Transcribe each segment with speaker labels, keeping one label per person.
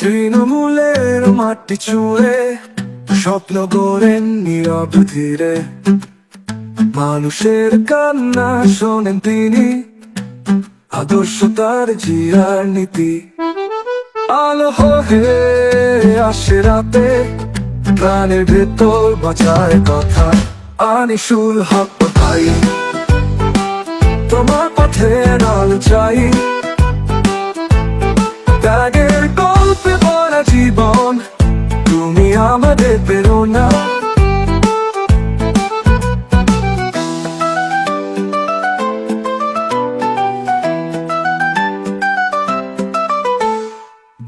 Speaker 1: তৃণমূলের মাটি ছুঁড়ে স্বপ্ন গড়েন নীরব ধীরে, মানুষের কান্না শোনেন তিনি, আদর্শ তার জিয়ার নীতি। আলো হয়ে আসে রাতে, প্রাণের ভেতর বাঁচায় কথা। আনিসুল হক ভাই, তোমার পথে আলো চাই, ত্যাগের গল্পে ভরা জীবন, তুমি আমাদের প্রেরণা।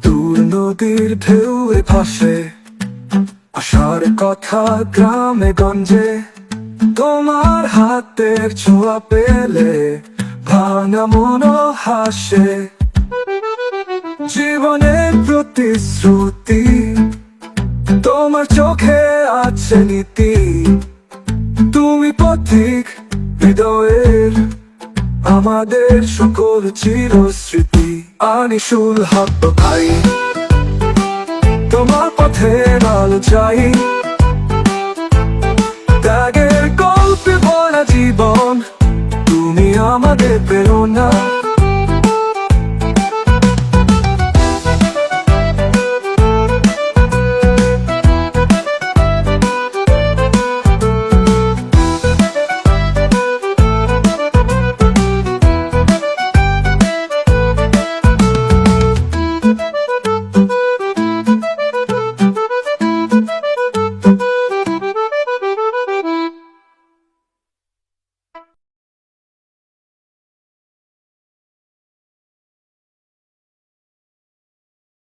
Speaker 1: দূর নদীর ঢেউয়ে ভাসে আশার কথা গ্রামে গঞ্জে, তোমার হাতের ছোঁয়া পেলে ভাঙা মনও হাসে। জীবনের প্রতিশ্রুতি, তোমার চোখে আছে নীতি, তুমি পথিক হৃদয়ের, আমাদের সকল চিরস্মৃতি। আনিসুল হক ভাই, তোমার পথে আলো চাই, ত্যাগের গল্পে ভরা জীবন, তুমি আমাদের প্রেরণা।